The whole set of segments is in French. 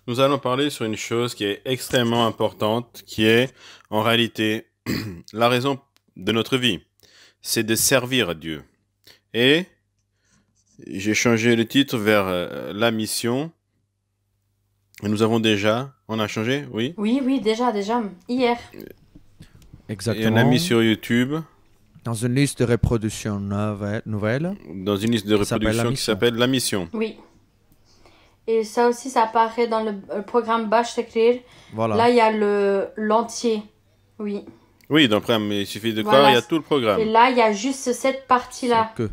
Nous allons parler sur une chose qui est extrêmement importante, qui est en réalité la raison de notre vie. C'est de servir Dieu. Et j'ai changé le titre vers la mission. Et nous avons déjà, on a changé, oui. Oui, oui, déjà, hier. Et on a mis Exactement. sur YouTube, Dans une liste de reproduction nouvelle dans une liste de qui s'appelle La reproduction qui Mission. s'appelle La Mission. Oui. Et ça aussi, ça apparaît dans le programme Bâche t'écrire. Voilà. Là, il y a l'entier. Oui. Oui, dans le programme, il suffit de Voilà. croire, il y a tout le Et programme. là, il y a juste cette partie-là. C'est que.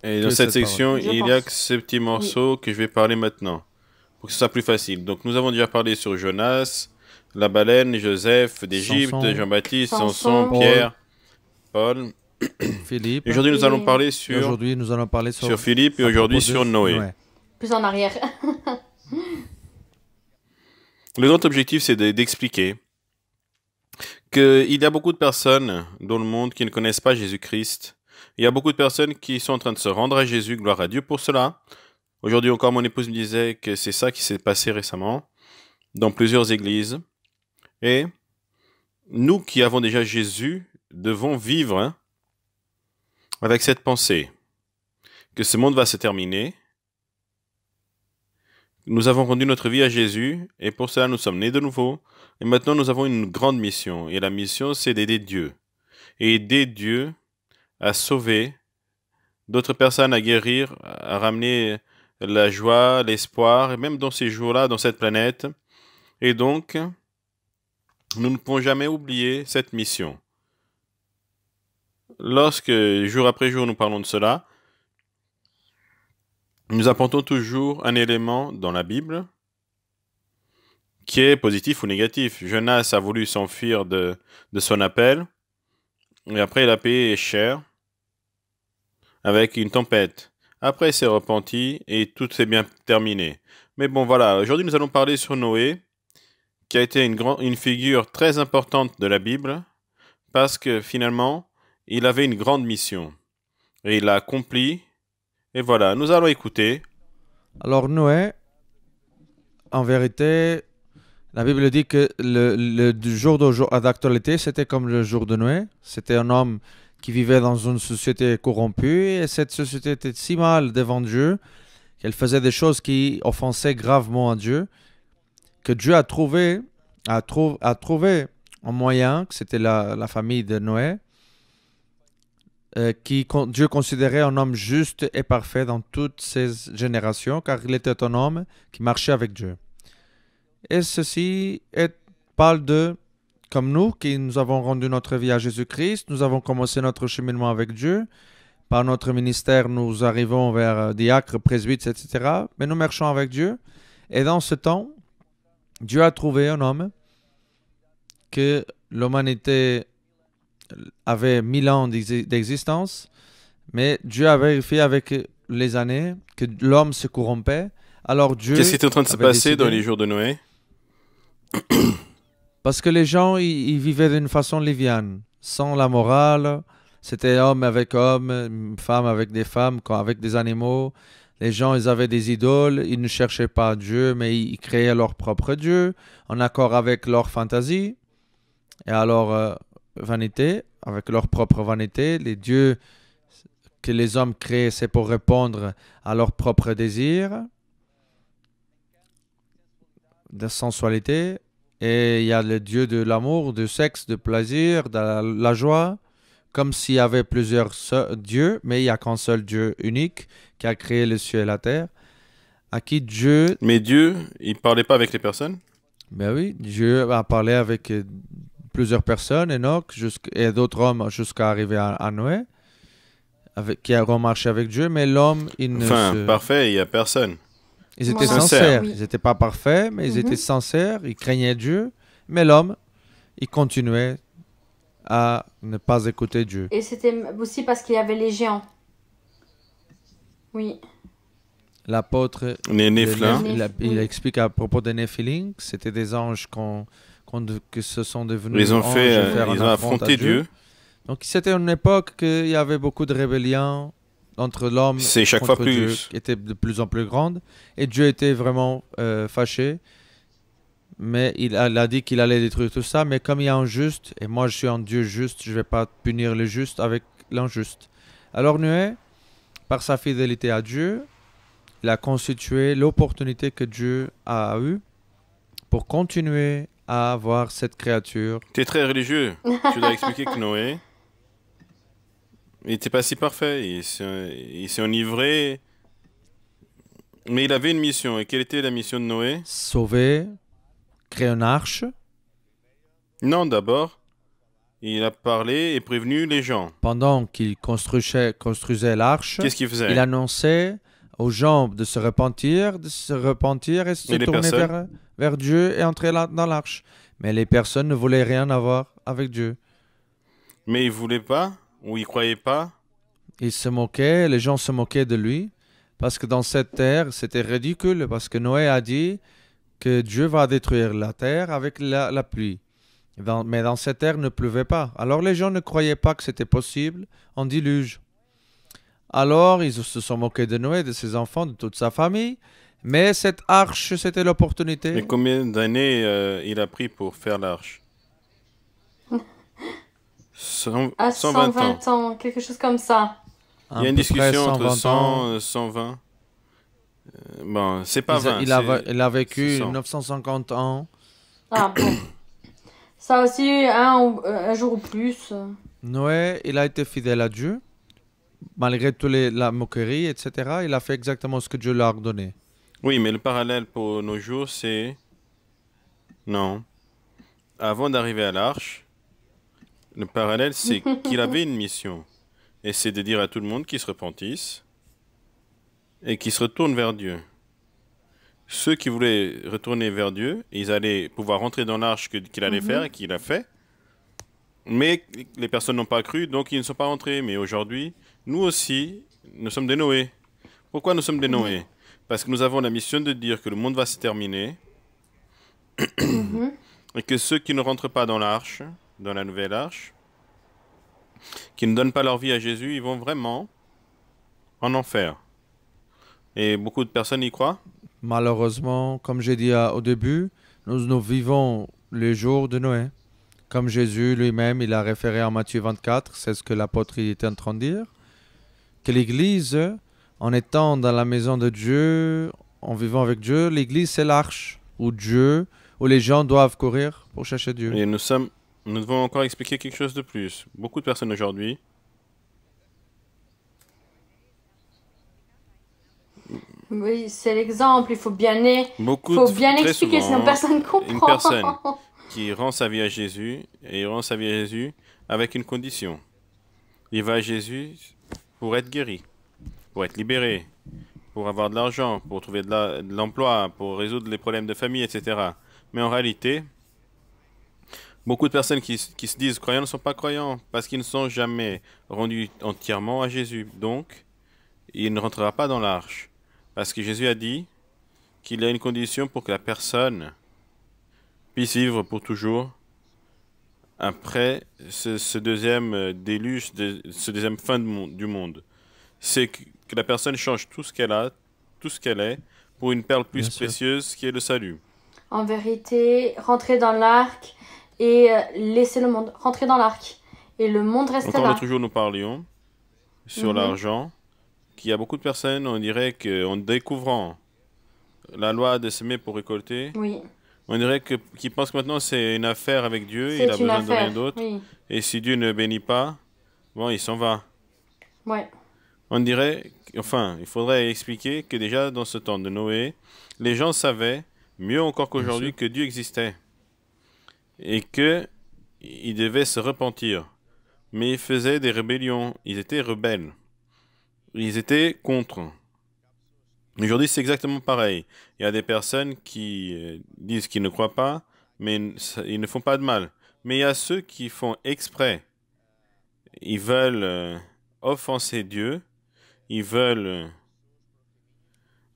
Et dans Que cette cette section, parole. Je il y a pense. que ce petit morceau que je vais parler maintenant, pour que ce soit plus facile. Donc nous avons déjà parlé sur Jonas, la baleine, Joseph d'Égypte, Samson, Jean-Baptiste, Samson, Samson, Paul, Pierre, Paul. Philippe. Et aujourd'hui, nous allons Et- parler Et sur aujourd'hui, nous allons parler sur Philippe et à aujourd'hui propos de sur Noé. Plus en arrière. Le grand objectif, c'est d'expliquer qu'il y a beaucoup de personnes dans le monde qui ne connaissent pas Jésus-Christ. Il y a beaucoup de personnes qui sont en train de se rendre à Jésus, gloire à Dieu pour cela. Aujourd'hui encore, mon épouse me disait que c'est ça qui s'est passé récemment dans plusieurs églises. Et nous qui avons déjà Jésus devons vivre avec cette pensée que ce monde va se terminer. Nous avons rendu notre vie à Jésus et pour cela nous sommes nés de nouveau. Et maintenant nous avons une grande mission. Et la mission c'est d'aider Dieu. Et aider Dieu à sauver d'autres personnes, à guérir, à ramener la joie, l'espoir, et même dans ces jours-là, dans cette planète. Et donc, nous ne pouvons jamais oublier cette mission. Lorsque, jour après jour, nous parlons de cela, nous apportons toujours un élément dans la Bible qui est positif ou négatif. Jonas a voulu s'enfuir de son appel, et après il a payé cher avec une tempête. Après il s'est repenti et tout s'est bien terminé. Mais bon voilà, aujourd'hui nous allons parler sur Noé, qui a été une figure très importante de la Bible, parce que finalement, il avait une grande mission. Et il l'a accomplie. Et voilà, nous allons écouter. Alors, Noé, en vérité, la Bible dit que le jour d'actualité, c'était comme le jour de Noé. C'était un homme qui vivait dans une société corrompue et cette société était si mal devant Dieu qu'elle faisait des choses qui offensaient gravement à Dieu que Dieu a trouvé un moyen, que c'était la famille de Noé, Dieu considérait un homme juste et parfait dans toutes ses générations, car il était un homme qui marchait avec Dieu. Et ceci parle de, comme nous, qui nous avons rendu notre vie à Jésus-Christ, nous avons commencé notre cheminement avec Dieu. Par notre ministère, nous arrivons vers diacres, presbytes, etc. Mais nous marchons avec Dieu. Et dans ce temps, Dieu a trouvé un homme que l'humanité avait 1000 ans d'existence, mais Dieu a vérifié avec les années que l'homme se corrompait. Alors Dieu Qu'est-ce qui est en train de se avait passer dans décidé, les jours de Noé? parce que les gens, ils vivaient d'une façon liviane, sans la morale. C'était homme avec homme, femme avec des femmes, avec des animaux. Les gens, ils avaient des idoles, ils ne cherchaient pas Dieu, mais ils créaient leur propre Dieu, en accord avec leur fantaisie et alors vanité, avec leur propre vanité. Les dieux que les hommes créent, c'est pour répondre à leurs propres désirs de sensualité. Et il y a le dieu de l'amour, du sexe, du plaisir, de la joie, comme s'il y avait plusieurs dieux, mais il n'y a qu'un seul Dieu unique qui a créé le ciel et la terre, à qui Dieu, Mais Dieu, il parlait pas avec les personnes? ben oui, Dieu a parlé avec plusieurs personnes, Enoch et d'autres hommes jusqu'à arriver à Noé, qui a remarché avec Dieu, mais l'homme, Enfin, parfait, il y a personne. ils étaient Voilà. sincères. Oui. Ils n'étaient pas parfaits, mais ils Mhm. étaient sincères, ils craignaient Dieu, mais l'homme, il continuait à ne pas écouter Dieu. Et c'était aussi parce qu'il y avait les géants. Oui. L'apôtre, Les Néphilim. il explique à propos des Néphilim, que c'était des anges que se sont devenus Ils ont anges fait, et faire ils un ont affront à affronté Dieu. Donc c'était une époque qu'il y avait beaucoup de rébellions entre l'homme C'est chaque fois contre Dieu, plus. qui était de plus en plus grande. Et Dieu était vraiment fâché. mais il a dit qu'il allait détruire tout ça. Mais comme il y a un juste, et moi je suis un Dieu juste, je ne vais pas punir le juste avec l'injuste. Alors Noé, par sa fidélité à Dieu, il a constitué l'opportunité que Dieu a eue pour continuer à avoir cette créature. Tu es très religieux. Tu dois expliquer que Noé, il n'était pas si parfait. Il s'est enivré. Mais il avait une mission. Et quelle était la mission de Noé? Sauver, créer une arche. Non, d'abord, il a parlé et prévenu les gens. Pendant qu'il construisait l'arche, Qu'est-ce qu'il il faisait? annonçait aux gens de se repentir et se Et les tourner personnes? vers Dieu et entrer dans l'arche. Mais les personnes ne voulaient rien avoir avec Dieu. Mais il voulait pas, ou il croyait pas. Ils se moquaient, les gens se moquaient de lui, parce que dans cette terre, c'était ridicule, parce que Noé a dit que Dieu va détruire la terre avec la pluie. Mais dans cette terre ne pleuvait pas. Alors les gens ne croyaient pas que c'était possible en déluge. Alors ils se sont moqués de Noé, de ses enfants, de toute sa famille. Mais cette arche, c'était Et l'opportunité. combien d'années il a pris pour faire l'arche? À 120 ans. 120 ans, quelque chose comme ça. Il y a une À peu près discussion entre 120 ans. 100 120. Bon, c'est pas 20, Il a c'est vécu 100. 950 ans. Ah bon. Ça aussi, un jour ou plus. Noé, il a été fidèle à Dieu, malgré la moquerie, etc. Il a fait exactement ce que Dieu lui a ordonné. Oui, mais le parallèle pour nos jours, c'est... Non. Avant d'arriver à l'arche, le parallèle, c'est qu'il avait une mission. Et c'est de dire à tout le monde qu'ils se repentissent et qu'ils se retournent vers Dieu. Ceux qui voulaient retourner vers Dieu, ils allaient pouvoir rentrer dans l'arche qu'il allait faire et qu'il a fait. Mais les personnes n'ont pas cru, donc ils ne sont pas rentrés. Mais aujourd'hui, nous aussi, nous sommes des Noé. Pourquoi nous sommes des Noé? Parce que nous avons la mission de dire que le monde va se terminer et que ceux qui ne rentrent pas dans l'arche, dans la nouvelle arche, qui ne donnent pas leur vie à Jésus, ils vont vraiment en enfer. Et beaucoup de personnes y croient. Malheureusement, comme j'ai dit au début, nous vivons les jours de Noé. Comme Jésus lui-même, il a référé en Matthieu 24, c'est ce que l'apôtre était en train de dire, que l'Église, en étant dans la maison de Dieu, en vivant avec Dieu, l'Église c'est l'arche où les gens doivent courir pour chercher Dieu. Et nous devons encore expliquer quelque chose de plus. Beaucoup de personnes aujourd'hui, Oui, c'est l'exemple. Il faut bien, très expliquer, sinon souvent, personne ne une comprend. personne qui rend sa vie à Jésus, et il rend sa vie à Jésus avec une condition. Il va à Jésus pour être guéri, pour être libéré, pour avoir de l'argent, pour trouver de l'emploi, pour résoudre les problèmes de famille, etc. Mais en réalité, beaucoup de personnes qui se disent croyants ne sont pas croyants parce qu'ils ne sont jamais rendus entièrement à Jésus. Donc, il ne rentrera pas dans l'arche. Parce que Jésus a dit qu'il y a une condition pour que la personne puisse vivre pour toujours après ce deuxième déluge, ce deuxième fin du monde. C'est que la personne change tout ce qu'elle a, tout ce qu'elle est, pour une perle plus Bien sûr. précieuse qui est le salut. En vérité, rentrer dans l'arc et laisser le monde rentrer dans l'arc. Et le monde reste Encore là. l'autre jour, nous parlions sur l'argent, qu'il y a beaucoup de personnes, on dirait qu'en découvrant la loi de semer pour récolter, Oui, on dirait qu'ils pensent que maintenant c'est une affaire avec Dieu, il c'est a une besoin de rien affaire. d'autre. Oui, Et si Dieu ne bénit pas, bon, il s'en va. ouais. On dirait, enfin, il faudrait expliquer que déjà dans ce temps de Noé, les gens savaient, mieux encore qu'aujourd'hui, sûr. que Dieu existait. Et que ils devaient se repentir. Mais ils faisaient des rébellions, ils étaient rebelles. Ils étaient contre. Aujourd'hui, c'est exactement pareil. Il y a des personnes qui disent qu'ils ne croient pas, mais ils ne font pas de mal. Mais il y a ceux qui font exprès. Ils veulent offenser Dieu. Ils veulent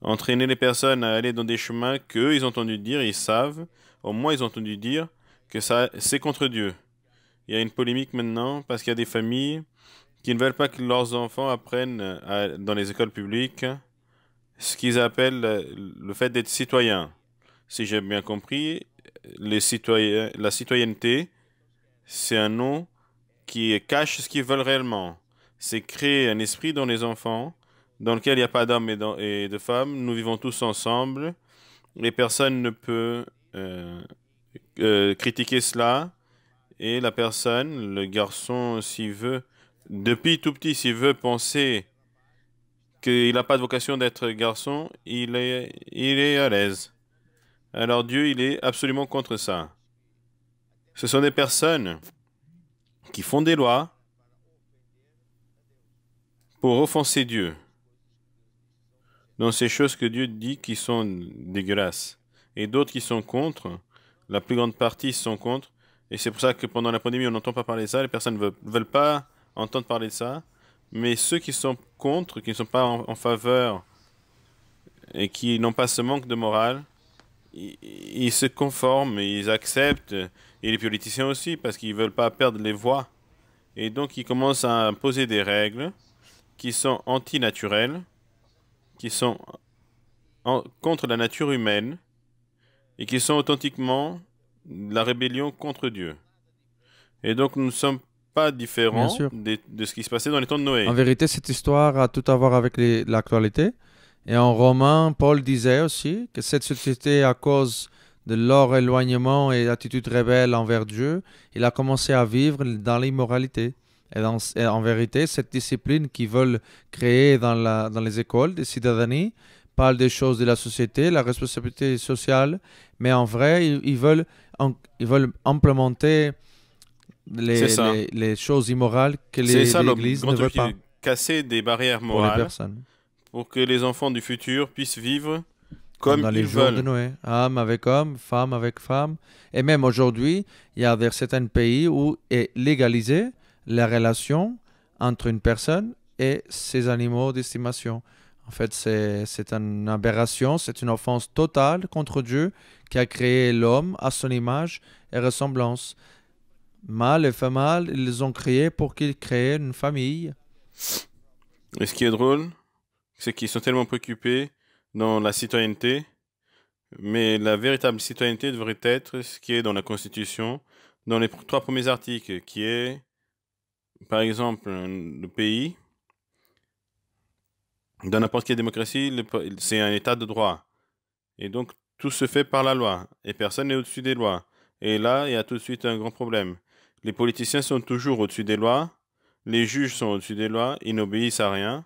entraîner les personnes à aller dans des chemins qu'eux, ils ont entendu dire, ils savent. Au moins, ils ont entendu dire que ça, c'est contre Dieu. Il y a une polémique maintenant parce qu'il y a des familles qui ne veulent pas que leurs enfants apprennent dans les écoles publiques ce qu'ils appellent le fait d'être citoyen. Si j'ai bien compris, la citoyenneté, c'est un nom qui cache ce qu'ils veulent réellement. C'est créer un esprit dans les enfants dans lequel il n'y a pas d'hommes et de femmes. Nous vivons tous ensemble et personne ne peut critiquer cela. Et la personne, le garçon, s'il veut, depuis tout petit, s'il veut penser qu'il n'a pas de vocation d'être garçon, il est à l'aise. Alors Dieu, il est absolument contre ça. Ce sont des personnes qui font des lois pour offenser Dieu. Donc ces choses que Dieu dit qui sont dégueulasses. Et d'autres qui sont contre, la plus grande partie sont contre. Et c'est pour ça que pendant la pandémie, on n'entend pas parler de ça. Les personnes ne veulent pas entendre parler de ça. Mais ceux qui sont contre, qui ne sont pas en faveur et qui n'ont pas ce manque de morale, ils se conforment, ils acceptent. Et les politiciens aussi, parce qu'ils ne veulent pas perdre les voix. Et donc, ils commencent à imposer des règles qui sont antinaturelles, qui sont contre la nature humaine et qui sont authentiquement la rébellion contre Dieu. Et donc, nous ne sommes pas Bien différents sûr. de ce qui se passait dans les temps de Noé. En vérité, cette histoire a tout à voir avec l'actualité. Et en Romain, Paul disait aussi que cette société, à cause de leur éloignement et attitude rebelle envers Dieu, il a commencé à vivre dans l'immoralité. Et en vérité, cette discipline qu'ils veulent créer dans les écoles de citadanie parle des choses de la société, la responsabilité sociale, mais en vrai, ils veulent implémenter C'est ça. les choses immorales que C'est ça le l'Église grand ne veut objectif, pas casser des barrières pour les morales personnes. pour que les enfants du futur puissent vivre Comme comme dans les ils jours de veulent. Noé, homme avec homme, femme avec femme. Et même aujourd'hui, il y a certains pays où est légalisée la relation entre une personne et ses animaux d'estimation. En fait, c'est une aberration, c'est une offense totale contre Dieu qui a créé l'homme à son image et ressemblance. Mâle et femelle, ils les ont créés pour qu'ils créent une famille. Et ce qui est drôle, c'est qu'ils sont tellement préoccupés dans la citoyenneté, mais la véritable citoyenneté devrait être ce qui est dans la Constitution, dans les trois premiers articles, qui est, par exemple, le pays, dans n'importe quelle démocratie, c'est un état de droit. Et donc, tout se fait par la loi, et personne n'est au-dessus des lois. Et là, il y a tout de suite un grand problème. Les politiciens sont toujours au-dessus des lois, les juges sont au-dessus des lois, ils n'obéissent à rien,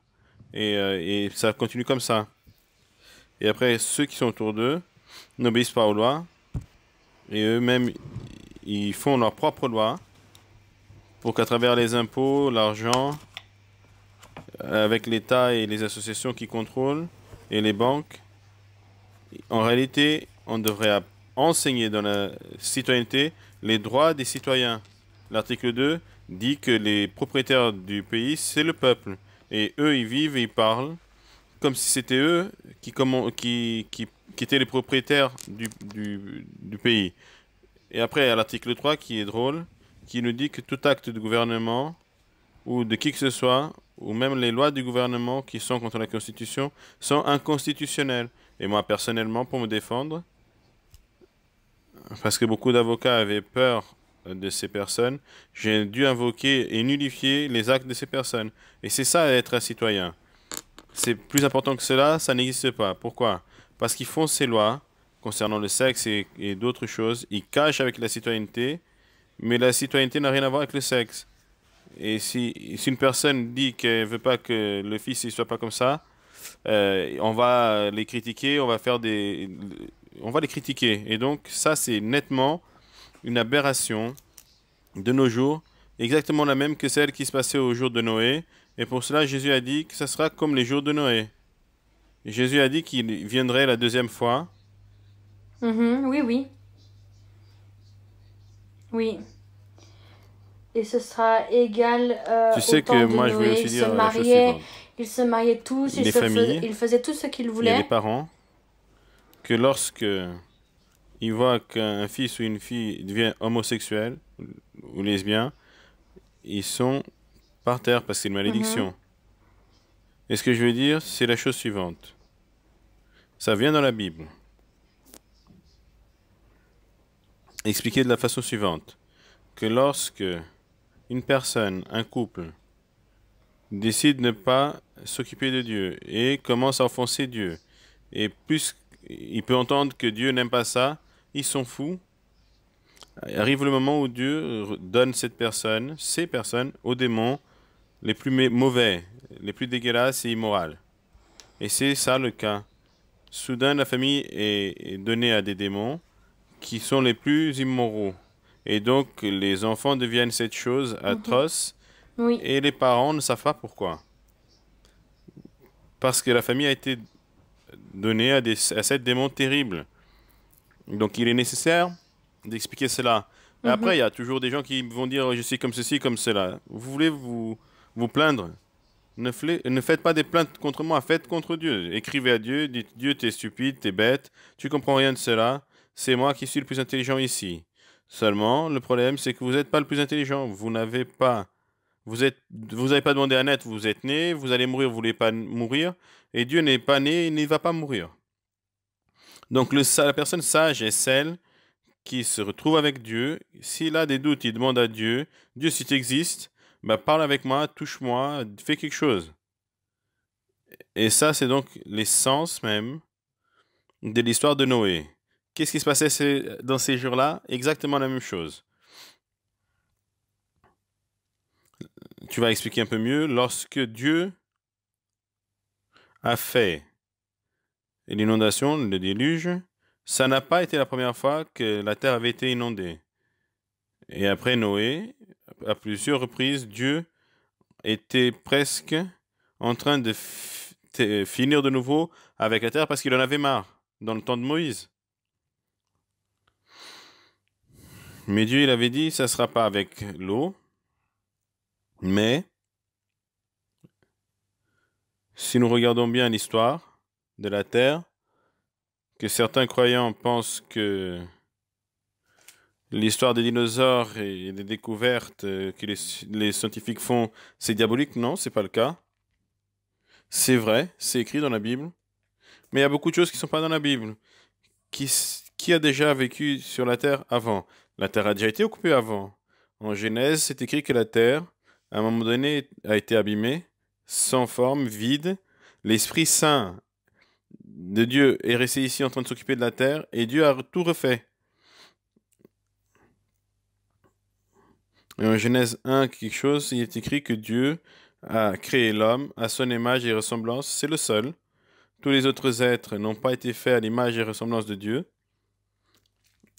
et ça continue comme ça. Et après, ceux qui sont autour d'eux n'obéissent pas aux lois, et eux-mêmes, ils font leurs propres lois, pour qu'à travers les impôts, l'argent, avec l'État et les associations qui contrôlent, et les banques, en réalité, on devrait enseigner dans la citoyenneté les droits des citoyens. L'article 2 dit que les propriétaires du pays, c'est le peuple. Et eux, ils vivent et ils parlent comme si c'était eux qui étaient les propriétaires du pays. Et après, il y a l'article 3 qui est drôle, qui nous dit que tout acte de gouvernement ou de qui que ce soit, ou même les lois du gouvernement qui sont contre la Constitution, sont inconstitutionnelles. Et moi, personnellement, pour me défendre, parce que beaucoup d'avocats avaient peur de ces personnes, j'ai dû invoquer et nullifier les actes de ces personnes. Et c'est ça, être un citoyen. C'est plus important que cela, ça n'existe pas. Pourquoi? Parce qu'ils font ces lois concernant le sexe et d'autres choses. Ils cachent avec la citoyenneté, mais la citoyenneté n'a rien à voir avec le sexe. Et si une personne dit qu'elle veut pas que le fils ne soit pas comme ça, on va les critiquer, on va les critiquer. Et donc, ça, c'est nettement une aberration de nos jours, exactement la même que celle qui se passait au jour de Noé. Et pour cela, Jésus a dit que ça sera comme les jours de Noé. Et Jésus a dit qu'il viendrait la deuxième fois. Oui, oui. Oui. Et ce sera égal Tu au sais temps que de moi, je voulais Noé. aussi Ils se dire la chose mariaient, suivante. ils se mariaient tous, Les familles, ils faisaient tout ce qu'ils il y a des voulaient. parents, que lorsque ils voient qu'un fils ou une fille devient homosexuel ou lesbien, ils sont par terre parce que c'est une malédiction. Et ce que je veux dire, c'est la chose suivante. Ça vient dans la Bible. expliqué de la façon suivante, que lorsque une personne, un couple, décide de ne pas s'occuper de Dieu et commence à offenser Dieu, et plus il peut entendre que Dieu n'aime pas ça, ils sont fous. Arrive le moment où Dieu donne cette personne, ces personnes, aux démons les plus mauvais, les plus dégueulasses et immorales. Et c'est ça le cas. Soudain, la famille est donnée à des démons qui sont les plus immoraux. Et donc, les enfants deviennent cette chose atroce Oui. et les parents ne savent pas pourquoi. Parce que la famille a été donnée à cette démon terrible. Donc, il est nécessaire d'expliquer cela. Et après, il y a toujours des gens qui vont dire je suis comme ceci, comme cela. Vous voulez vous plaindre? Ne faites pas des plaintes contre moi, faites contre Dieu. Écrivez à Dieu, dites Dieu, t'es stupide, t'es bête, tu comprends rien de cela. C'est moi qui suis le plus intelligent ici. Seulement, le problème, c'est que vous n'êtes pas le plus intelligent. Vous avez pas demandé à naître, vous êtes né, vous allez mourir, vous voulez pas mourir. Et Dieu n'est pas né, il ne va pas mourir. Donc, la personne sage est celle qui se retrouve avec Dieu. S'il a des doutes, il demande à Dieu, Dieu, si tu existes, bah, parle avec moi, touche-moi, fais quelque chose. Et ça, c'est donc l'essence même de l'histoire de Noé. Qu'est-ce qui se passait dans ces jours-là? Exactement la même chose. Tu vas expliquer un peu mieux. Lorsque Dieu a fait l'inondation, le déluge, ça n'a pas été la première fois que la terre avait été inondée. Et après Noé, à plusieurs reprises, Dieu était presque en train de finir de nouveau avec la terre parce qu'il en avait marre dans le temps de Moïse. Mais Dieu, il avait dit, ça ne sera pas avec l'eau, mais si nous regardons bien l'histoire de la terre, que certains croyants pensent que l'histoire des dinosaures et des découvertes que les scientifiques font, c'est diabolique. Non, c'est pas le cas. C'est vrai, c'est écrit dans la Bible. Mais il y a beaucoup de choses qui ne sont pas dans la Bible. Qui a déjà vécu sur la terre avant? La terre a déjà été occupée avant. En Genèse, c'est écrit que la terre, à un moment donné, a été abîmée, sans forme, vide. L'Esprit Saint de Dieu est resté ici en train de s'occuper de la terre et Dieu a tout refait. Et en Genèse 1, quelque chose, il est écrit que Dieu a créé l'homme à son image et ressemblance. C'est le seul. Tous les autres êtres n'ont pas été faits à l'image et ressemblance de Dieu.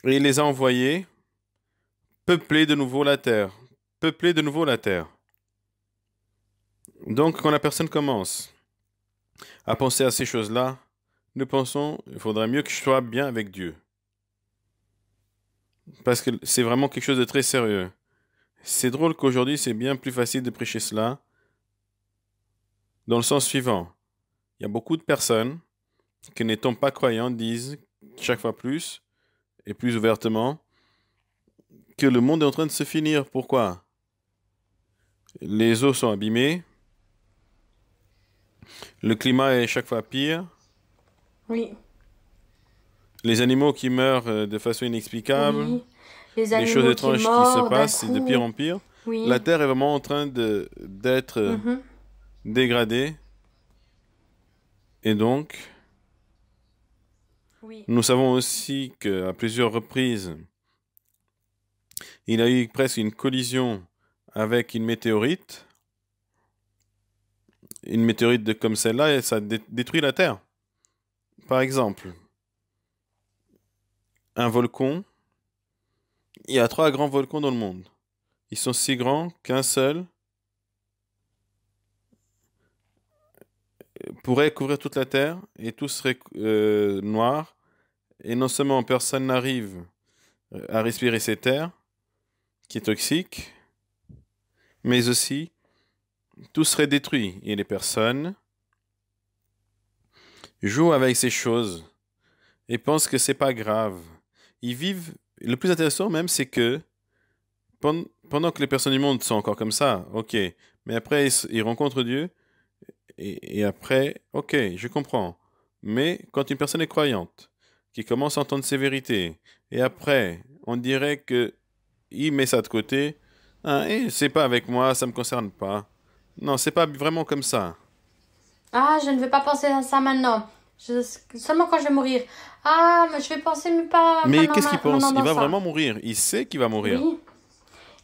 Et il les a envoyés peupler de nouveau la terre. Peupler de nouveau la terre. Donc, quand la personne commence à penser à ces choses-là, nous pensons, il faudrait mieux que je sois bien avec Dieu. Parce que c'est vraiment quelque chose de très sérieux. C'est drôle qu'aujourd'hui, c'est bien plus facile de prêcher cela dans le sens suivant. Il y a beaucoup de personnes qui, n'étant pas croyants, disent chaque fois plus et plus ouvertement que le monde est en train de se finir. Pourquoi? Les eaux sont abîmées, le climat est chaque fois pire, Oui. les animaux qui meurent de façon inexplicable, Oui. Les les animaux choses qui étranges qui se mordent d'un passent, c'est de coup. pire en pire. Oui. La Terre est vraiment en train d'être Mhm. dégradée. Et donc, Oui. nous savons aussi qu'à plusieurs reprises, il y a eu presque une collision avec une météorite. Une météorite comme celle-là, et ça détruit la Terre. Par exemple, un volcan. Il y a 3 grands volcans dans le monde. Ils sont si grands qu'un seul pourrait couvrir toute la Terre et tout serait noir. Et non seulement personne n'arrive à respirer cette air qui est toxique, mais aussi tout serait détruit. Et les personnes jouent avec ces choses et pensent que c'est pas grave. Ils vivent. Le plus intéressant même, c'est que pendant que les personnes du monde sont encore comme ça, ok. Mais après, ils rencontrent Dieu et après, ok, je comprends. Mais quand une personne est croyante, qui commence à entendre ces vérités, et après, on dirait que il met ça de côté. Ah, c'est pas avec moi, ça me concerne pas. Non, c'est pas vraiment comme ça. Ah, je ne vais pas penser à ça maintenant. Seulement quand je vais mourir. Ah, mais je vais penser, mais pas Mais maintenant, qu'est-ce qu'il pense? maintenant Il dans va ça. vraiment mourir. Il sait qu'il va mourir. Oui.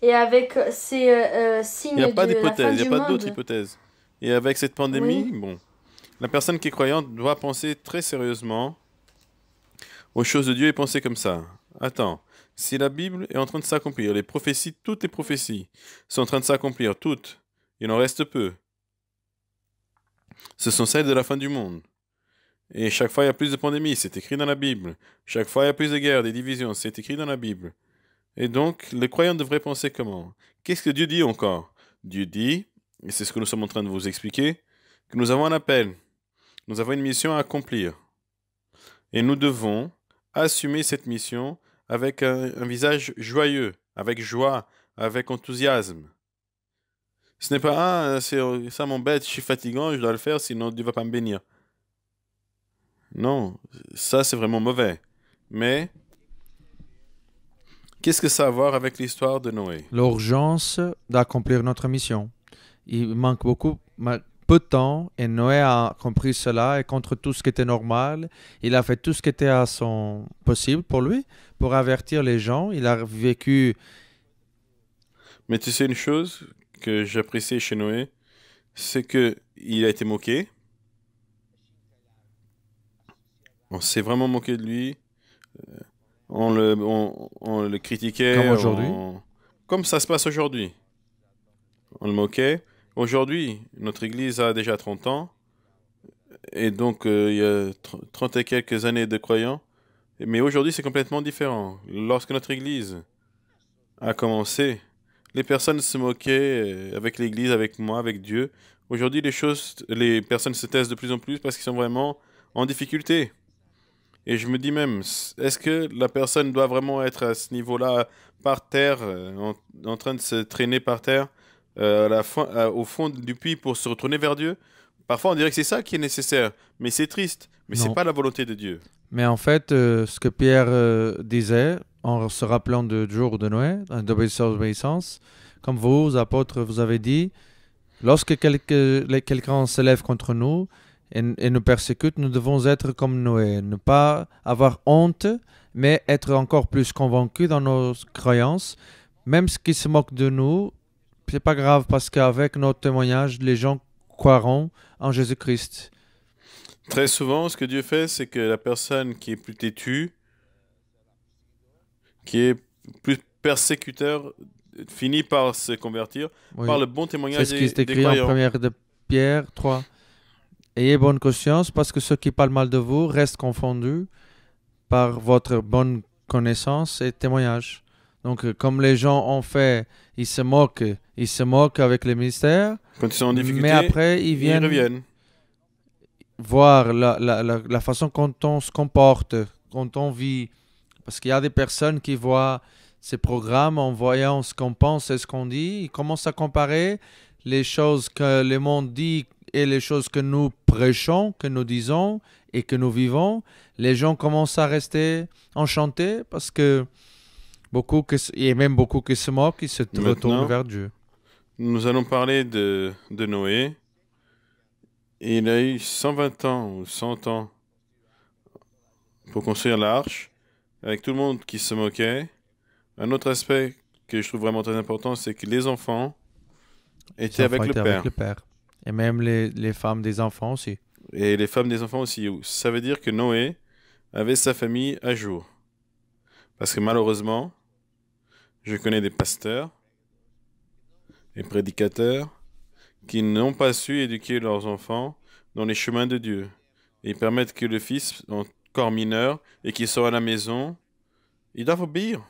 Et avec ces Il n'y a signes pas de la fin d'hypothèse, il n'y a du pas d'autre monde. hypothèse. Et avec cette Oui. pandémie, bon, la personne qui est croyante doit penser très sérieusement aux choses de Dieu et penser comme ça. Attends, si la Bible est en train de s'accomplir, les prophéties, toutes les prophéties sont en train de s'accomplir, toutes, il en reste peu. Ce sont celles de la fin du monde. Et chaque fois, il y a plus de pandémies, c'est écrit dans la Bible. Chaque fois, il y a plus de guerres, des divisions, c'est écrit dans la Bible. Et donc, le croyant devrait penser comment? Qu'est-ce que Dieu dit encore? Dieu dit, et c'est ce que nous sommes en train de vous expliquer, que nous avons un appel, nous avons une mission à accomplir. Et nous devons assumer cette mission avec un visage joyeux, avec joie, avec enthousiasme. Ce n'est pas, ah, ça m'embête, je suis fatigant, je dois le faire, sinon Dieu va pas me bénir. Non, ça c'est vraiment mauvais. Mais qu'est-ce que ça a à voir avec l'histoire de Noé? L'urgence d'accomplir notre mission. Il manque peu de temps et Noé a compris cela et contre tout ce qui était normal, il a fait tout ce qui était à son possible pour lui, pour avertir les gens. Il a vécu, Mais tu sais une chose que j'apprécie chez Noé, c'est que il a été moqué. On s'est vraiment moqué de lui. On le comme critiquait. aujourd'hui. Comme ça se passe aujourd'hui. On le moquait. Aujourd'hui, notre église a déjà 30 ans. Et donc, il y a 30 et quelques années de croyants. Mais aujourd'hui, c'est complètement différent. Lorsque notre église a commencé, les personnes se moquaient avec l'église, avec moi, avec Dieu. Aujourd'hui, les personnes se taisent de plus en plus parce qu'ils sont vraiment en difficulté. Et je me dis même, est-ce que la personne doit vraiment être à ce niveau-là, par terre, en train de se traîner par terre, au fond du puits pour se retourner vers Dieu? Parfois, on dirait que c'est ça qui est nécessaire, mais c'est triste, mais c'est Non. pas la volonté de Dieu. Mais en fait, ce que Pierre disait, en se rappelant du jour de Noé, d'obéissance, comme vous, apôtres, vous avez dit, lorsque quelqu'un s'élève contre nous et nous persécute, nous devons être comme Noé, ne pas avoir honte, mais être encore plus convaincus dans nos croyances. Même ceux qui se moquent de nous, c'est pas grave parce qu'avec notre témoignage, les gens croiront en Jésus-Christ. Très souvent, ce que Dieu fait, c'est que la personne qui est plus têtue, qui est plus persécuteur, finit par se convertir par Oui. le bon C'est témoignage ce qui est des écrit en croyants. première de Pierre 3. Ayez bonne conscience parce que ceux qui parlent mal de vous restent confondus par votre bonne connaissance et témoignage. Donc, comme les gens ont fait, ils se moquent avec les ministères, Quand ils sont en mais difficulté, après, ils ils viennent reviennent. voir la façon dont on se comporte, quand on vit. Parce qu'il y a des personnes qui voient ces programmes en voyant ce qu'on pense et ce qu'on dit. Ils commencent à comparer les choses que le monde dit et les choses que nous prêchons, que nous disons et que nous vivons. Les gens commencent à rester enchantés parce que il y a même beaucoup qui se moquent, qui se retournent Maintenant, vers Dieu. nous allons parler de Noé. Et il a eu 120 ans ou 100 ans pour construire l'arche, avec tout le monde qui se moquait. Un autre aspect que je trouve vraiment très important, c'est que les enfants étaient Les avec enfants le étaient père. avec le Père. Et même les femmes des enfants aussi. Et les femmes des enfants aussi. Ça veut dire que Noé avait sa famille à jour. Parce que malheureusement, je connais des pasteurs et prédicateurs qui n'ont pas su éduquer leurs enfants dans les chemins de Dieu. Et ils permettent que le fils, encore mineur, et qui sort à la maison, il doit obéir.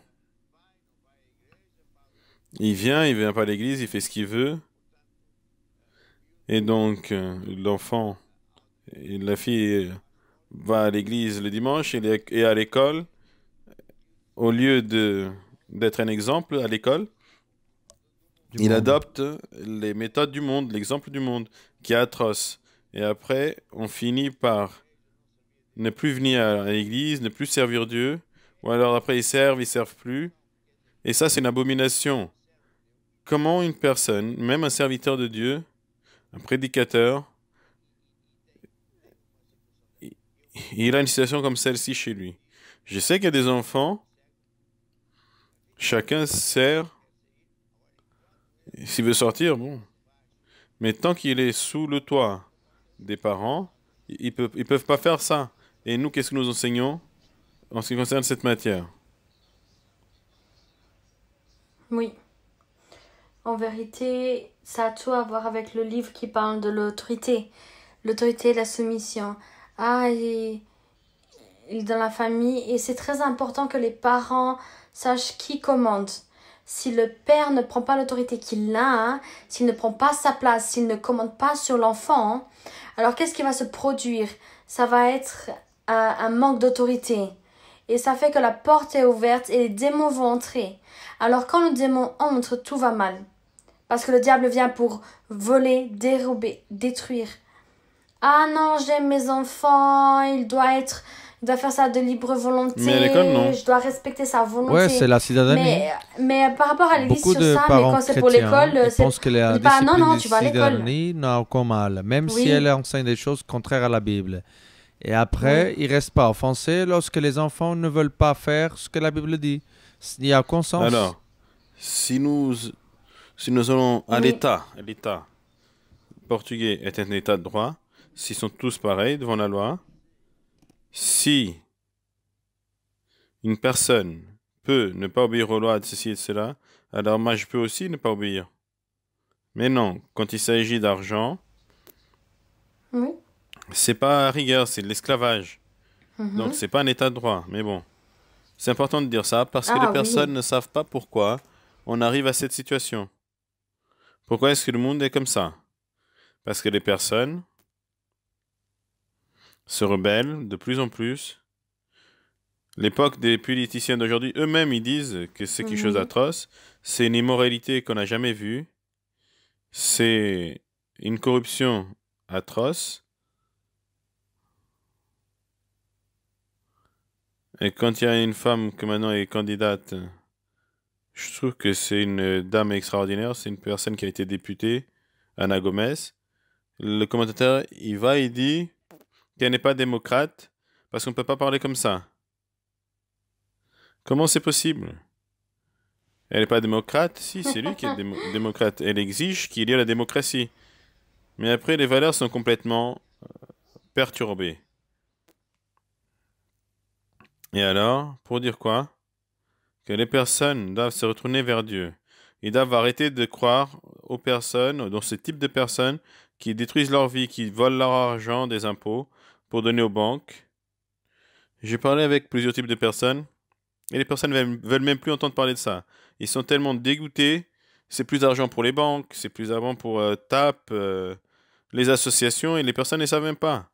Il vient pas à l'église, il fait ce qu'il veut. Et donc, l'enfant et la fille va à l'église le dimanche et à l'école. Au lieu d'être un exemple à l'école, Du il monde. adopte les méthodes du monde, l'exemple du monde, qui est atroce. Et après, on finit par ne plus venir à l'église, ne plus servir Dieu. Ou alors après ils servent plus. Et ça, c'est une abomination. Comment une personne, même un serviteur de Dieu, un prédicateur, i- il a une situation comme celle-ci chez lui. Je sais qu'il y a des enfants, chacun sert, s'il veut sortir, bon. Mais tant qu'il est sous le toit des parents, ils peuvent pas faire ça. Et nous, qu'est-ce que nous enseignons en ce qui concerne cette matière? Oui. En vérité, ça a tout à voir avec le livre qui parle de l'autorité. L'autorité et la soumission. Ah, il est dans la famille et c'est très important que les parents sachent qui commande. Si le père ne prend pas l'autorité qu'il a, hein, s'il ne prend pas sa place, s'il ne commande pas sur l'enfant, hein, alors qu'est-ce qui va se produire? Ça va être un manque d'autorité. Et ça fait que la porte est ouverte et les démons vont entrer. Alors quand le démon entre, tout va mal. Parce que le diable vient pour voler, dérober, détruire. Ah non, j'aime mes enfants, il doit faire ça de libre volonté, Mais à l'école, non. je dois respecter sa volonté. Ouais, c'est la citadanie. Mais par rapport à l'église Beaucoup sur de ça, mais parents quand c'est pour chrétiens, l'école, ils pensent que la on dit pas, non, discipline non, de tu vas à l'école. citadanie n'a aucun mal, même si Oui. elle enseigne des choses contraires à la Bible. Et après, ils restent pas offensés lorsque les enfants ne veulent pas faire ce que la Bible dit. Il y a aucun sens. Alors, si nous allons à Oui. l'État portugais est un État de droit, s'ils sont tous pareils devant la loi, si une personne peut ne pas obéir aux lois de ceci et de cela, alors moi je peux aussi ne pas obéir. Mais non, quand il s'agit d'argent, Oui. c'est pas à rigueur, c'est de l'esclavage. Mhm. Donc c'est pas un État de droit. Mais bon, c'est important de dire ça parce que Ah, les oui. personnes ne savent pas pourquoi on arrive à cette situation. Pourquoi est-ce que le monde est comme ça? Parce que les personnes se rebellent de plus en plus. L'époque des politiciens d'aujourd'hui, eux-mêmes, ils disent que c'est quelque chose Mhm. d'atroce. C'est une immoralité qu'on n'a jamais vue. C'est une corruption atroce. Et quand il y a une femme qui maintenant est candidate, je trouve que c'est une dame extraordinaire. C'est une personne qui a été députée, Anna Gomez. Le commentateur, il va et dit qu'elle n'est pas démocrate parce qu'on ne peut pas parler comme ça. Comment c'est possible? Elle n'est pas démocrate? Si, c'est lui qui est démocrate. Elle exige qu'il y ait la démocratie. Mais après, les valeurs sont complètement perturbées. Et alors, pour dire quoi? Que les personnes doivent se retourner vers Dieu. Ils doivent arrêter de croire aux personnes, dans ce type de personnes qui détruisent leur vie, qui volent leur argent des impôts pour donner aux banques. J'ai parlé avec plusieurs types de personnes et les personnes veulent même plus entendre parler de ça. Ils sont tellement dégoûtés. C'est plus d'argent pour les banques, c'est plus d'argent pour TAP, les associations, et les personnes ne savent même pas.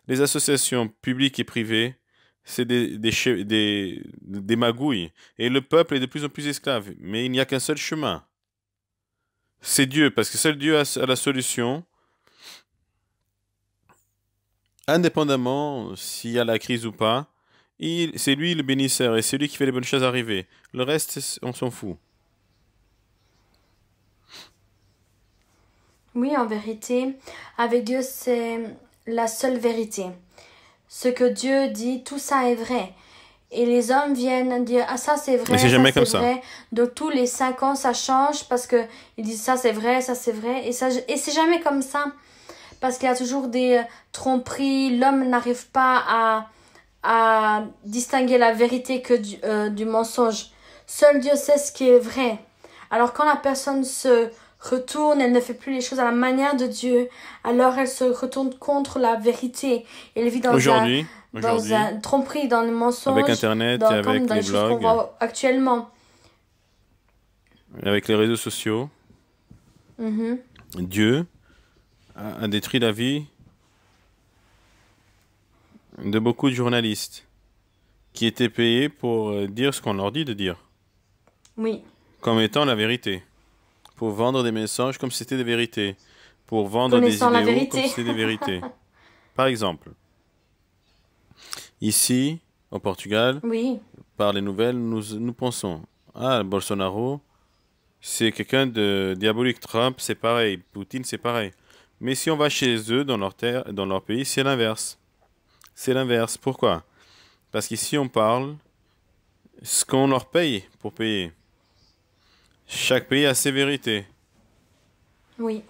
Les associations publiques et privées, c'est des magouilles. Et le peuple est de plus en plus esclave. Mais il n'y a qu'un seul chemin. C'est Dieu, parce que seul Dieu a la solution. Indépendamment s'il y a la crise ou pas, c'est lui le bénisseur et c'est lui qui fait les bonnes choses arriver. Le reste, on s'en fout. Oui, en vérité, avec Dieu, c'est la seule vérité. Ce que Dieu dit, tout ça est vrai. Et les hommes viennent dire, ah ça c'est vrai, Mais c'est jamais comme ça. vrai. Donc tous les 5 ans, ça change parce que ils disent ça c'est vrai, ça c'est vrai. Et c'est jamais comme ça. Parce qu'il y a toujours des tromperies. L'homme n'arrive pas à distinguer la vérité que du mensonge. Seul Dieu sait ce qui est vrai. Alors quand la personne se retourne, elle ne fait plus les choses à la manière de Dieu, alors elle se retourne contre la vérité. Elle vit dans Aujourd'hui, un tromperie, dans le mensonge, avec Internet et avec dans les choses qu'on blogs, voit actuellement. avec les réseaux sociaux, Mhm. Dieu a détruit la vie de beaucoup de journalistes qui étaient payés pour dire ce qu'on leur dit de dire, Oui. comme étant la vérité, pour vendre des messages comme si c'était des vérités, pour vendre des Connaissant la idéaux vérité. comme si c'était des vérités. Par exemple, ici, au Portugal, Oui. par les nouvelles, nous pensons, ah, Bolsonaro, c'est quelqu'un de diabolique. Trump, c'est pareil. Poutine, c'est pareil. Mais si on va chez eux, dans leur terre, dans leur pays, c'est l'inverse. C'est l'inverse. Pourquoi? Parce qu'ici, on parle ce qu'on leur paye pour payer. Chaque pays a ses vérités. Oui.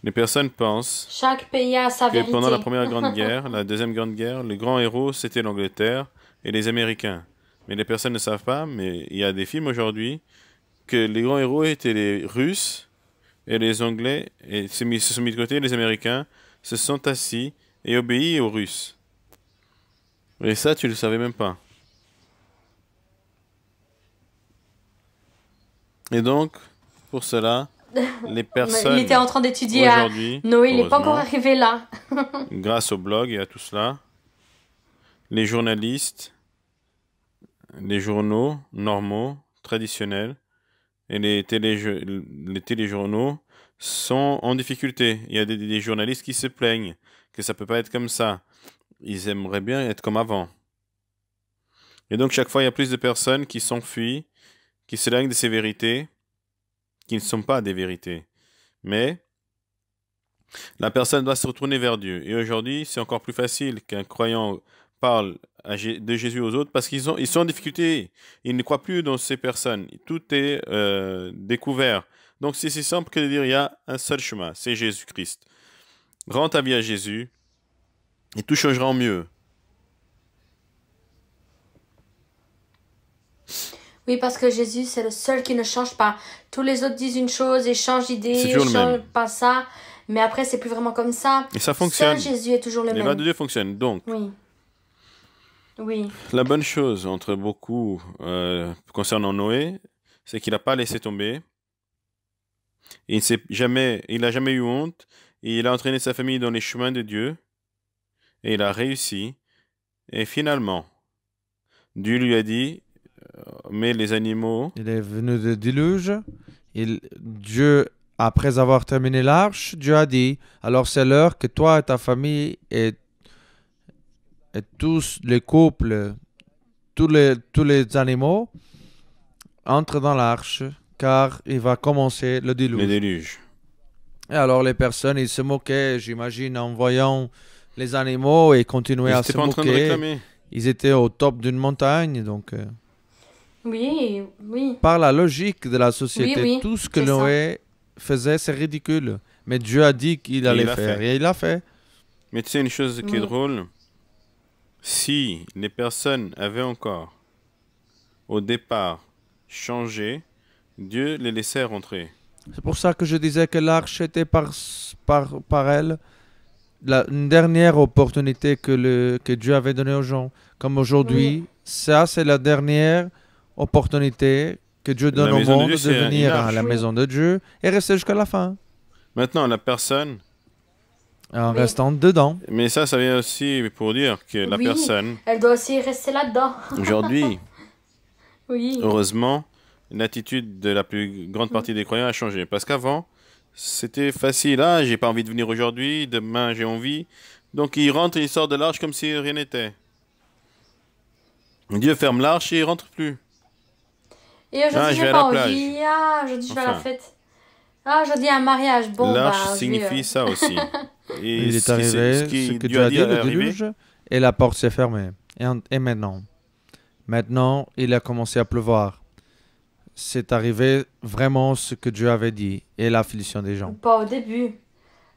Les personnes pensent Chaque pays a sa que vérité. pendant la Première Grande Guerre, la Deuxième Grande Guerre, les grands héros, c'était l'Angleterre et les Américains. Mais les personnes ne savent pas, mais il y a des films aujourd'hui que les grands héros étaient les Russes et les Anglais, et se sont mis de côté, les Américains se sont assis et obéis aux Russes. Et ça, tu le savais même pas. Et donc, pour cela, les Il personnes était en train d'étudier à aujourd'hui, Noé, il n'est pas encore heureusement, arrivé là. grâce au blog et à tout cela, les journalistes, les journaux normaux, traditionnels, et les téléjournaux sont en difficulté. Il y a des journalistes qui se plaignent que ça peut pas être comme ça. Ils aimeraient bien être comme avant. Et donc, chaque fois, il y a plus de personnes qui s'enfuient, qui s'éloignent de ces vérités, qui ne sont pas des vérités. Mais la personne doit se retourner vers Dieu. Et aujourd'hui, c'est encore plus facile qu'un croyant parle de Jésus aux autres parce ils sont en difficulté. Ils ne croient plus dans ces personnes. Tout est découvert. Donc, c'est si simple que de dire il y a un seul chemin, c'est Jésus-Christ. Rends ta vie à Jésus et tout changera en mieux. Oui, parce que Jésus, c'est le seul qui ne change pas. Tous les autres disent une chose et changent d'idée, C'est toujours le changent même. pas ça. Mais après, c'est plus vraiment comme ça. Et ça fonctionne. Seul Jésus est toujours le Les même. lois de Dieu fonctionnent. Donc, Oui. Oui. la bonne chose entre beaucoup concernant Noé, c'est qu'il n'a pas laissé tomber. Il n'a jamais eu honte. Et il a entraîné sa famille dans les chemins de Dieu. Et il a réussi. Et finalement, Dieu lui a dit, mais les animaux, Il est venu de déluge. Dieu, après avoir terminé l'arche, Dieu a dit, alors c'est l'heure que toi et ta famille et tous les couples, tous les animaux entrent dans l'arche, car il va commencer le le déluge. déluge. Et alors les personnes, ils se moquaient, j'imagine, en voyant les animaux et Ils continuaient à n'étaient se pas en train de moquer. réclamer. Ils étaient au top d'une montagne, donc Oui, oui. par la logique de la société, Oui, oui, tout ce que c'est ça. Noé faisait, c'est ridicule. Mais Dieu a dit qu'il Et allait il a faire, fait. et il l'a fait. Mais tu sais une chose qui est Oui. drôle, si les personnes avaient encore, au départ, changé, Dieu les laissait rentrer. C'est pour ça que je disais que l'arche était par elle une dernière opportunité que Dieu avait donnée aux gens. Comme aujourd'hui, ça c'est la dernière opportunité que Dieu donne La au maison de monde Dieu, de c'est venir une à arche. la Oui. maison de Dieu et rester jusqu'à la fin, Maintenant, la personne, en Oui. restant dedans. mais ça vient aussi pour dire que la Oui. personne, Elle doit aussi rester là-dedans. aujourd'hui, Oui. heureusement, l'attitude de la plus grande partie des croyants a changé. Parce qu'avant, c'était facile. Ah, j'ai pas envie de venir aujourd'hui, demain j'ai envie. Donc il rentre et il sort de l'arche comme si rien n'était. Dieu ferme l'arche et il rentre plus. Et aujourd'hui, Ah, je vais j'ai à pas la plage. envie. Ah, aujourd'hui, je vais à la Enfin. fête. Ah, aujourd'hui, un mariage. Bon, L'arche bah, je vais, signifie ça aussi. Et Il est ce arrivé, ce que Dieu a dit, est le arrivé. déluge, et la porte s'est fermée. Et maintenant? Maintenant, il a commencé à pleuvoir. C'est arrivé vraiment ce que Dieu avait dit et l'affliction des gens. pas au début.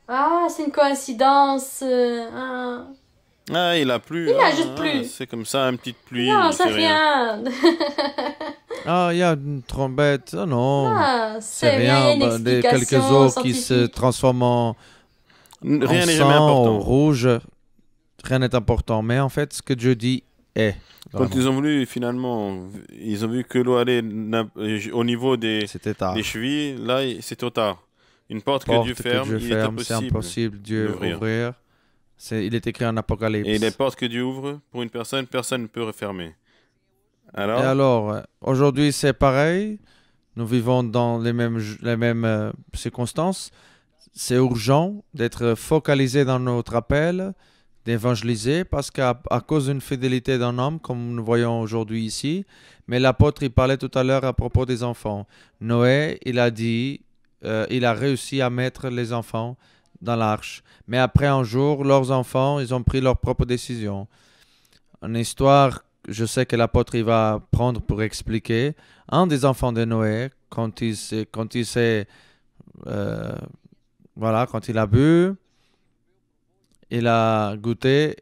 Ah, c'est une coïncidence. Ah. Ah, il a plu. Il a Ah, juste plu. c'est comme ça, une petite pluie. Non, c'est c'est rien. Ah, il y a une trompette. Oh non, Ah, c'est c'est rien, il y a rien. une Quelques explication eaux qui se scientifique. transforment en Rien n'est sang, jamais en important. rouge. Rien n'est important. Mais en fait, ce que Dieu dit est. Quand Vraiment. ils ont voulu, finalement, ils ont vu que l'eau allait au niveau des C'était tard. chevilles. Là, c'est trop tard. Une porte que Porte Dieu que ferme, Dieu il ferme, est c'est impossible. impossible Dieu d'ouvrir. ouvrir. Il est écrit en Apocalypse. Et les portes que Dieu ouvre, pour une personne, personne ne peut refermer. Et Alors, alors, aujourd'hui, c'est pareil. Nous vivons dans les mêmes circonstances. C'est urgent d'être focalisé dans notre appel, d'évangéliser parce qu'à cause d'une fidélité d'un homme, comme nous voyons aujourd'hui ici, mais l'apôtre, il parlait tout à l'heure à propos des enfants. Noé, il a dit, il a réussi à mettre les enfants dans l'arche. Mais après un jour, leurs enfants, ils ont pris leur propre décision. Une histoire, je sais que l'apôtre, il va prendre pour expliquer. Un des enfants de Noé, euh, voilà, quand il a bu, il a goûté,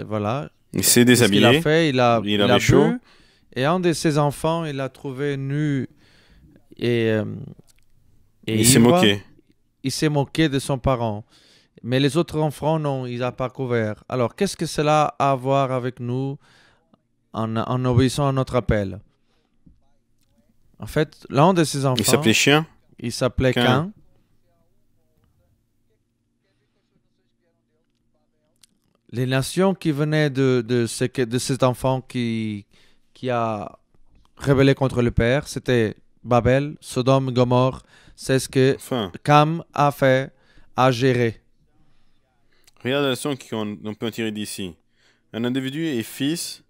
voilà, Il s'est qu'est-ce qu'il a déshabillé, fait? il Il a avait chaud, bu, et un de ses enfants, il l'a trouvé nu et, euh, et il s'est ivre. moqué. Il s'est moqué de son parent. Mais les autres enfants, non, il n'a pas couvert. Alors, qu'est-ce que cela a à voir avec nous en obéissant à notre appel? En fait, l'un de ses Il s'appelait enfants, Chien, il s'appelait Cain. Cain. Les nations qui venaient de cet enfant qui a rebellé contre le Père, c'était Babel, Sodome, Gomorre. C'est ce que Enfin, Cam a fait, a géré. regarde la leçon qu'on peut en tirer d'ici. Un individu est fils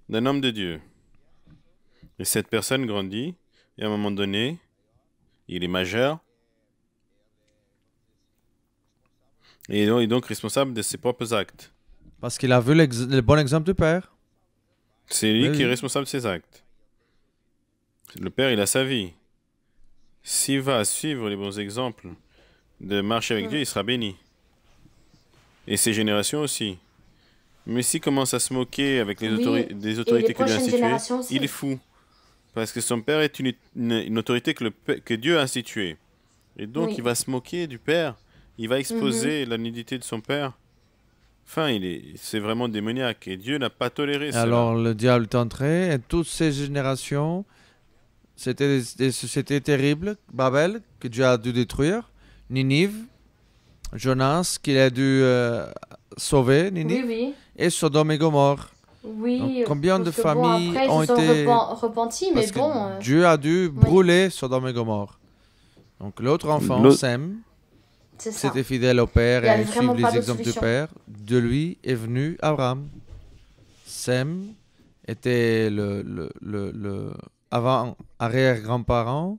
d'un homme de Dieu. Et cette personne grandit, et à un moment donné, il est majeur, et il est donc responsable de ses propres actes. Parce qu'il a vu le bon exemple du Père. C'est lui Oui, qui est oui. responsable de ses actes. Le père, il a sa vie. S'il va suivre les bons exemples de marcher avec Dieu, il sera béni. Et ses générations aussi. Mais s'il commence à se moquer avec des Oui, et les autorités que Dieu a prochaines instituées, générations aussi. il est fou. Parce que son père est une autorité que Dieu a instituée. Et donc, Oui. il va se moquer du père. Il va Mhm. exposer la nudité de son père. Enfin, c'est vraiment démoniaque. Et Dieu n'a pas toléré cela. Alors le diable est entré et toutes ces générations, c'était des sociétés terribles. Babel, que Dieu a dû détruire. Ninive, Jonas, qu'il a dû sauver, Oui, Ninive. oui. Et Sodome et Gomorre. Donc, Oui, combien de parce que bon, familles après, ils ont se sont été... repentis, mais Parce que bon, Dieu a dû oui, brûler Sodome et Gomorre. Donc l'autre enfant, L'autre- Sem, c'est ça. c'était fidèle au Père Il n'y avait et suivre vraiment pas les d'autre exemples du solution. Père. De lui est venu Abraham. Sem était le avant arrière-grand-parent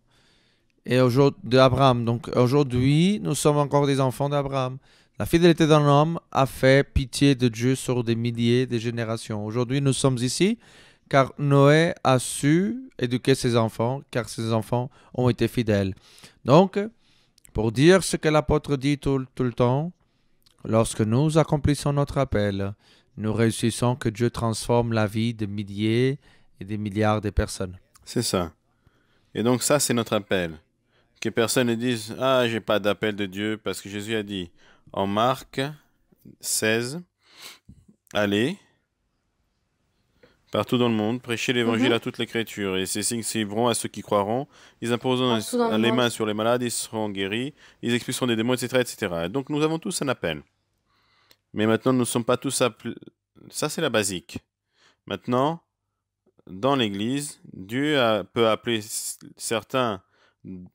et d'Abraham. Donc aujourd'hui, nous sommes encore des enfants d'Abraham. La fidélité d'un homme a fait pitié de Dieu sur des milliers de générations. Aujourd'hui, nous sommes ici car Noé a su éduquer ses enfants, car ses enfants ont été fidèles. Donc, pour dire ce que l'apôtre dit tout le temps, lorsque nous accomplissons notre appel, nous réussissons que Dieu transforme la vie de milliers et des milliards de personnes. C'est ça. Et donc ça, c'est notre appel. Que personne ne dise, ah, j'ai pas d'appel de Dieu, parce que Jésus a dit en Marc 16, allez partout dans le monde, prêchez l'évangile à toute l'écriture, et ces signes suivront à ceux qui croiront. Ils imposeront Partout dans le les monde. mains sur les malades, ils seront guéris, ils expulseront des démons, etc., etc. Et donc nous avons tous un appel. Mais maintenant, nous ne sommes pas tous appelés. Ça, c'est la basique. Maintenant, dans l'Église, Dieu peut appeler certains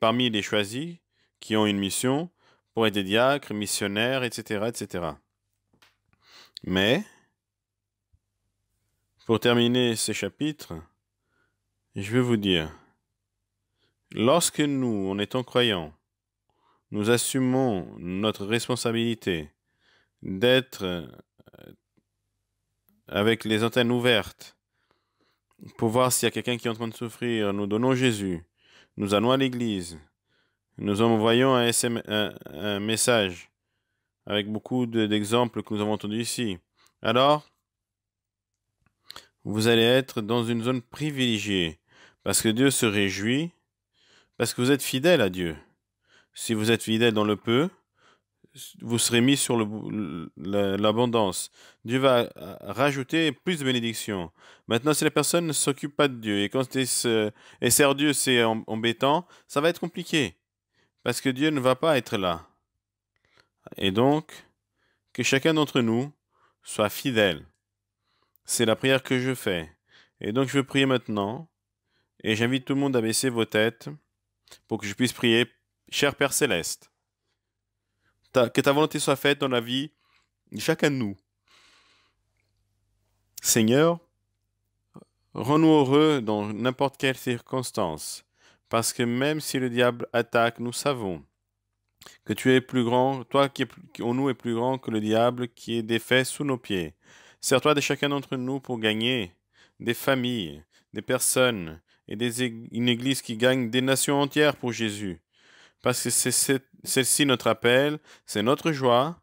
parmi les choisis qui ont une mission pour être des diacres, missionnaires, etc., etc. Mais, pour terminer ce chapitre, je veux vous dire, lorsque nous, en étant croyants, nous assumons notre responsabilité d'être avec les antennes ouvertes pour voir s'il y a quelqu'un qui est en train de souffrir, nous donnons Jésus, nous allons à l'église, nous envoyons un message avec beaucoup d'exemples que nous avons entendus ici. Alors, vous allez être dans une zone privilégiée parce que Dieu se réjouit, parce que vous êtes fidèle à Dieu. Si vous êtes fidèle dans le peu, vous serez mis sur l'abondance. Dieu va rajouter plus de bénédictions. Maintenant, si la personne ne s'occupe pas de Dieu et quand elle sert Dieu, c'est embêtant, ça va être compliqué parce que Dieu ne va pas être là. Et donc, que chacun d'entre nous soit fidèle. C'est la prière que je fais. Et donc, je veux prier maintenant et j'invite tout le monde à baisser vos têtes pour que je puisse prier. Cher Père Céleste, que ta volonté soit faite dans la vie chacun de nous. Seigneur, rends-nous heureux dans n'importe quelle circonstance, parce que même si le diable attaque, nous savons que tu es plus grand, toi qui en nous est plus grand que le diable qui est défait sous nos pieds. Sers-toi de chacun d'entre nous pour gagner des familles, des personnes et une église qui gagne des nations entières pour Jésus. Parce que c'est celle-ci notre appel, c'est notre joie.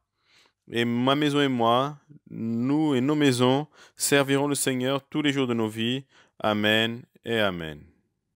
Et ma maison et moi, nous et nos maisons servirons le Seigneur tous les jours de nos vies. Amen et Amen.